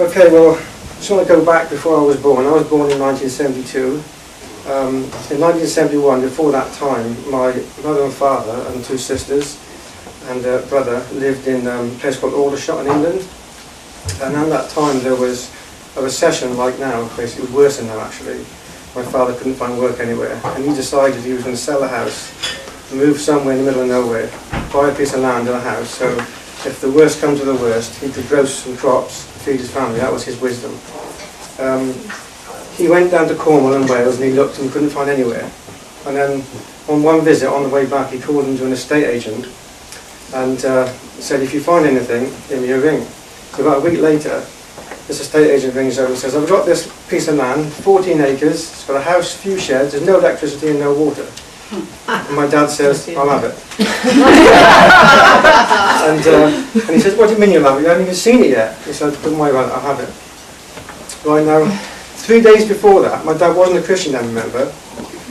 Okay, well, I just want to go back before I was born. I was born in 1972. In 1971, before that time, my mother and father and two sisters and a brother lived in a place called Aldershot in England. And at that time there was a recession like now, basically it was worse than now actually. My father couldn't find work anywhere, and he decided he was going to sell the house, move somewhere in the middle of nowhere, buy a piece of land and a house, so if the worst comes to the worst, he could grow some crops, feed his family. That was his wisdom. He went down to Cornwall and Wales and he looked and couldn't find anywhere. And then on one visit on the way back he called into an estate agent and said, if you find anything, give me a ring. So about a week later, this estate agent rings over and says, I've got this piece of land, 14 acres, it's got a house, few sheds, there's no electricity and no water. And my dad says, I'll have it. and he says, what do you mean you'll have it? You haven't even seen it yet. He said, don't worry about it, I'll have it. Right now, 3 days before that, my dad wasn't a Christian then, remember,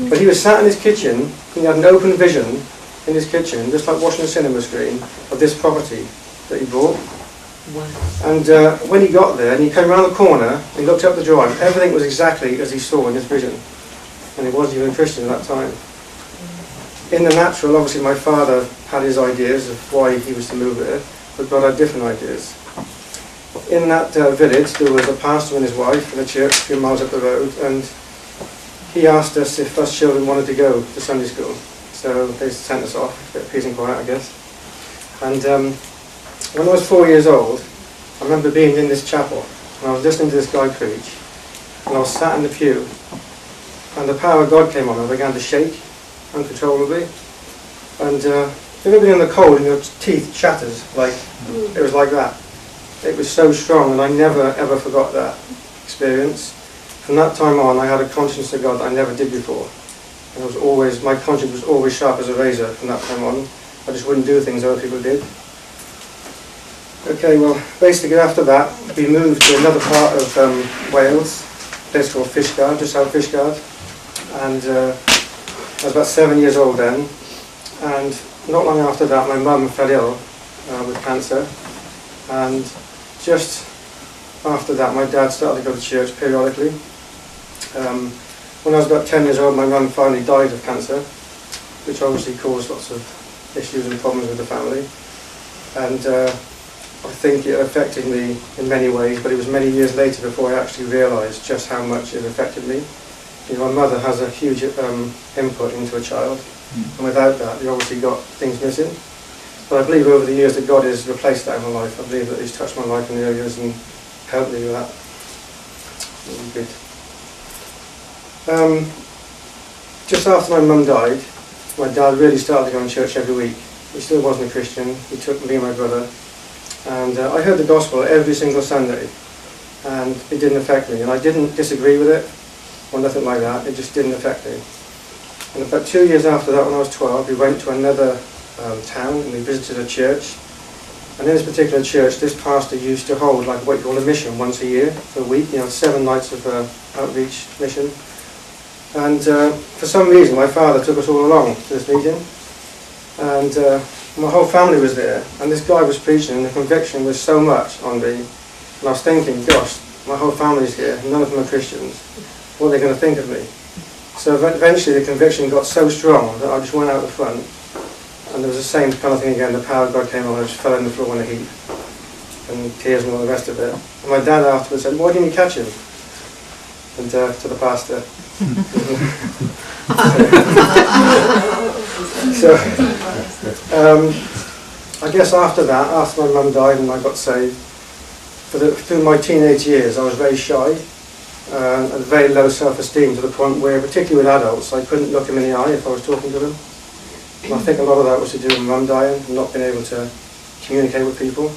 but he was sat in his kitchen, he had an open vision in his kitchen, just like watching a cinema screen, of this property that he bought. Wow. And when he got there, and he came around the corner, he looked up the drive, everything was exactly as he saw in his vision. And he wasn't even a Christian at that time. In the natural, obviously my father had his ideas of why he was to move there, but God had different ideas. In that village there was a pastor and his wife in a church a few miles up the road, and he asked us if us children wanted to go to Sunday school. So they sent us off, a bit of peace and quiet I guess. And when I was 4 years old, I remember being in this chapel and I was listening to this guy preach, and I was sat in the pew and the power of God came on and I began to shake uncontrollably, and you ever been in the cold and your teeth chatters, like it was like that. It was so strong, and I never ever forgot that experience. From that time on I had a conscience of God that I never did before, and my conscience was always sharp as a razor from that time on. I just wouldn't do things other people did. Okay, well basically after that we moved to another part of Wales, a place called Fishguard, just out of Fishguard, and I was about 7 years old then, and not long after that my mum fell ill with cancer, and just after that my dad started to go to church periodically. When I was about 10 years old my mum finally died of cancer, which obviously caused lots of issues and problems with the family, and I think it affected me in many ways, but it was many years later before I actually realised just how much it affected me. You know, my mother has a huge input into a child, and without that, you obviously got things missing. But I believe over the years that God has replaced that in my life. I believe that He's touched my life in the areas and helped me with that. Good. Just after my mum died, my dad really started to go to church every week. He still wasn't a Christian. He took me and my brother, and I heard the gospel every single Sunday, and it didn't affect me. And I didn't disagree with it or nothing like that. It just didn't affect me. And about 2 years after that, when I was 12, we went to another town and we visited a church. And in this particular church, this pastor used to hold like what you call a mission once a year for a week, 7 nights of outreach mission. And for some reason, my father took us all along to this meeting. And my whole family was there, and this guy was preaching, and the conviction was so much on me. And I was thinking, gosh, my whole family's here, none of them are Christians. What are they going to think of me? So eventually the conviction got so strong that I just went out the front, and there was the same kind of thing again. The power of God came on, I just fell on the floor in a heap, and tears and all the rest of it. And my dad afterwards said, why didn't you catch him? And to the pastor. So I guess after that, after my mum died and I got saved, through my teenage years I was very shy and very low self-esteem, to the point where, particularly with adults, I couldn't look them in the eye if I was talking to them. And I think a lot of that was to do with mum dying and not being able to communicate with people.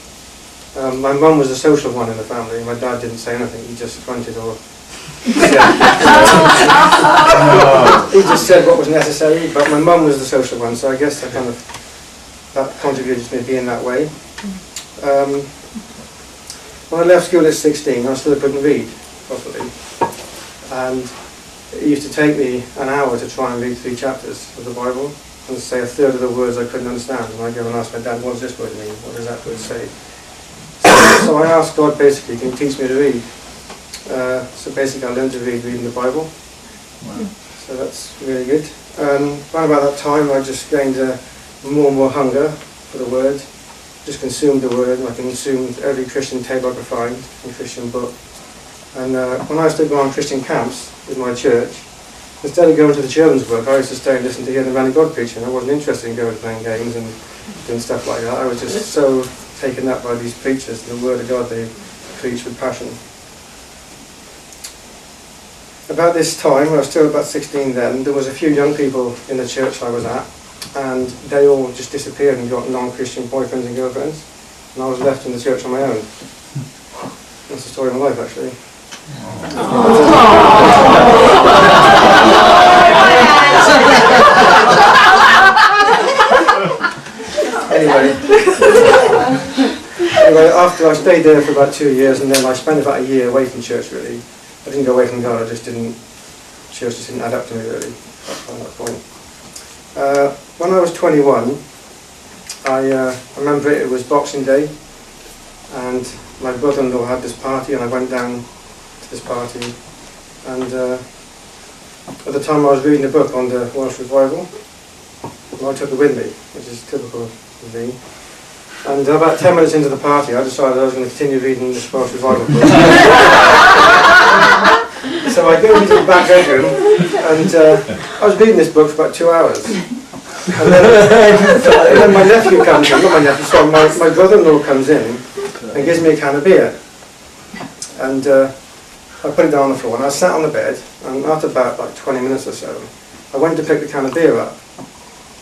My mum was the social one in the family. My dad didn't say anything, he just grunted or he just said what was necessary, but my mum was the social one, so I guess that contributed to me being that way. When I left school at 16, I still couldn't read properly, and it used to take me an hour to try and read 3 chapters of the Bible, and say a third of the words I couldn't understand, and I'd go and ask my dad, what does this word mean? What does that word say? So So I asked God basically, can you teach me to read? So basically I learned to read reading the Bible. Wow. So that's really good. Around about that time I just gained more and more hunger for the Word. Just consumed the Word, and I consumed every Christian table I could find, and Christian book. And when I started going on Christian camps with my church, instead of going to the children's book, I used to stay and listen to hear the man of God preaching. I wasn't interested in going and playing games and doing stuff like that. I was just so taken up by these preachers and the Word of God they preach with passion. About this time, I was still about 16 then, there was a few young people in the church I was at, and they all just disappeared and got non-Christian boyfriends and girlfriends, and I was left in the church on my own. That's the story of my life, actually. Anyway, after I stayed there for about 2 years, and then I spent about a year away from church, really. I didn't go away from God, church just didn't add up to me, really, at that point. When I was 21, I remember it was Boxing Day, and my brother-in-law had this party, and I went down to this party, and at the time I was reading a book on the Welsh Revival, and I took it with me, which is typical of me. And about 10 minutes into the party, I decided I was going to continue reading this Welsh Revival book. So I go into the back bedroom, and I was reading this book for about 2 hours. And then my nephew comes in, not my nephew, sorry, my brother-in-law comes in and gives me a can of beer. And I put it down on the floor, and I sat on the bed, and after about 20 minutes or so, I went to pick the can of beer up.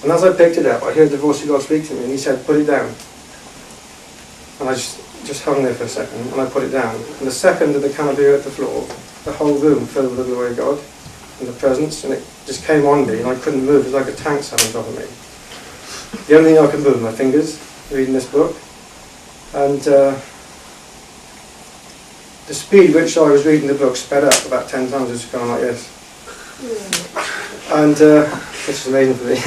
And as I picked it up, I heard the voice of God speak to me, and he said, put it down. And I just hung there for a second, and I put it down. And the second that the can of beer hit the floor, the whole room filled with the glory of God and the presence, and it just came on me, and I couldn't move. It was like a tank sat on top of me. The only thing I could move was my fingers, reading this book. And the speed which I was reading the book sped up about 10 times. It was going like this. And which is amazing for me.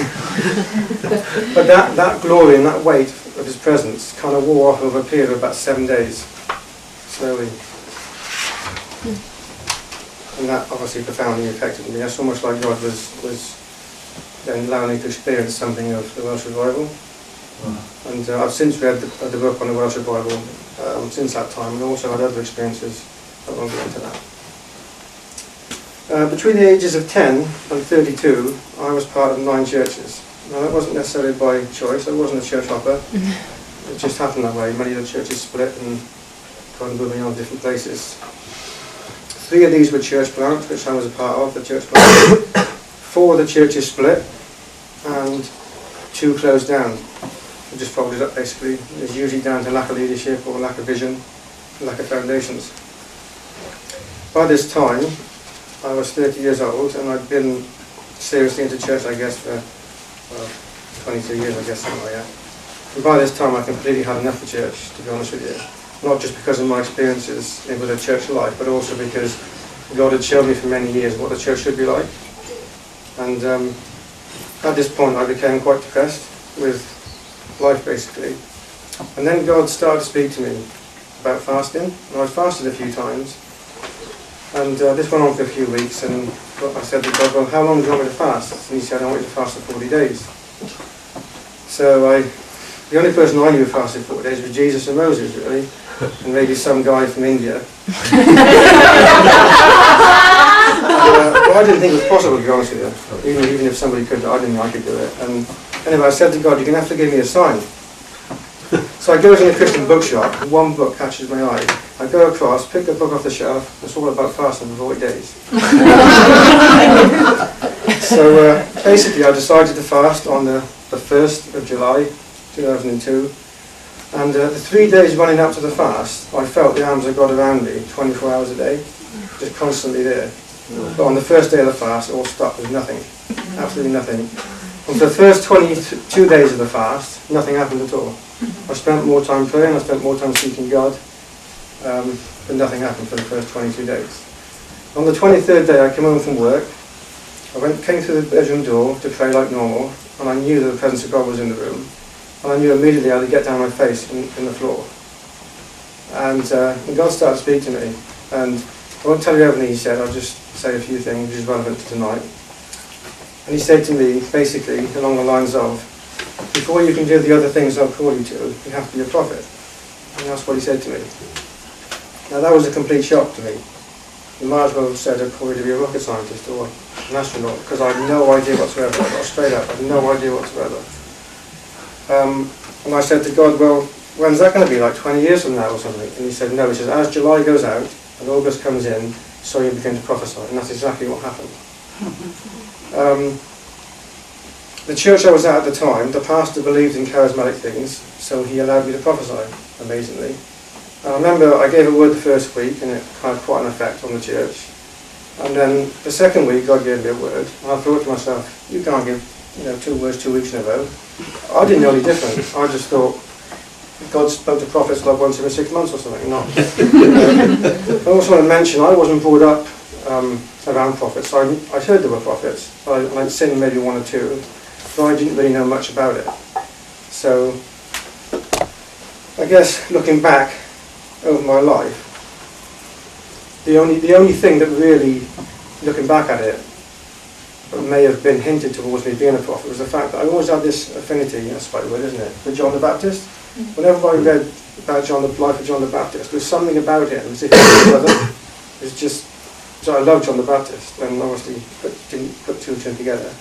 But that glory and that weight of his presence kind of wore off over a period of about 7 days, slowly. And that obviously profoundly affected me. That's almost like God was then allowing me to experience something of the Welsh Revival. And I've since read the book on the Welsh Revival since that time, and also had other experiences. I won't get into that. Between the ages of 10 and 32, I was part of 9 churches. Now that wasn't necessarily by choice. I wasn't a church hopper. It just happened that way. Many of the churches split and God moved me on different places. 3 of these were church plants, which I was a part of, the church plant. 4 of the churches split, and 2 closed down. They just folded up basically. It was usually down to lack of leadership or lack of vision, lack of foundations. By this time, I was 30 years old, and I'd been seriously into church, I guess, for 22 years, I guess, something like that. And by this time, I completely had enough of church, to be honest with you. Not just because of my experiences with a church life, but also because God had shown me for many years what the church should be like. And at this point, I became quite depressed with life, basically. And then God started to speak to me about fasting, and I fasted a few times. And this went on for a few weeks, and I said to God, well, how long do you want me to fast? And he said, I want you to fast for 40 days. So the only person I knew who fasted 40 days was Jesus and Moses, really, and maybe some guy from India. But I didn't think it was possible, to be honest with you. Even if somebody could, I didn't think I could do it. And anyway, I said to God, you're going to have to give me a sign. So I go into a Christian bookshop, and one book catches my eye. I go across, pick the book off the shelf, it's all about fasting for 40 days. So basically I decided to fast on the 1st of July 2002. And the 3 days running up to the fast, I felt the arms of God around me 24 hours a day, just constantly there. But on the first day of the fast, it all stopped with nothing, absolutely nothing. And for the first 22 days of the fast, nothing happened at all. I spent more time praying, I spent more time seeking God, but nothing happened for the first 22 days. On the 23rd day, I came home from work. I came through the bedroom door to pray like normal, and I knew that the presence of God was in the room. And I knew immediately I had to get down on my face in the floor. And God started to speak to me. And I won't tell you everything he said, I'll just say a few things which is relevant to tonight. And he said to me, basically, along the lines of, before you can do the other things I'll call you to, you have to be a prophet. And that's what he said to me. Now that was a complete shock to me. You might as well have said I'd call you to be a rocket scientist or an astronaut, because I had no idea whatsoever. I got straight up, I had no idea whatsoever. And I said to God, well, when's that going to be, like 20 years from now or something? And he said, no. He says, as July goes out and August comes in, so you begin to prophesy. And that's exactly what happened. The church I was at the time, the pastor believed in charismatic things, so he allowed me to prophesy, amazingly. And I remember I gave a word the first week, and it had quite an effect on the church. And then the second week, God gave me a word, and I thought to myself, you can't give 2 words 2 weeks in a row. I didn't know any different. I just thought God spoke to prophets like once every 6 months or something. Not. I also want to mention I wasn't brought up around prophets. I heard there were prophets. I'd seen maybe 1 or 2, but I didn't really know much about it. So I guess looking back over my life, the only thing that really, looking back at it, may have been hinted towards me being a prophet was the fact that I always had this affinity, that's quite weird, isn't it, for John the Baptist. Whenever I read about the life of John the Baptist, there was something about him as if he was a brother. It's just, so I love John the Baptist, and obviously didn't put 2 and 2 together.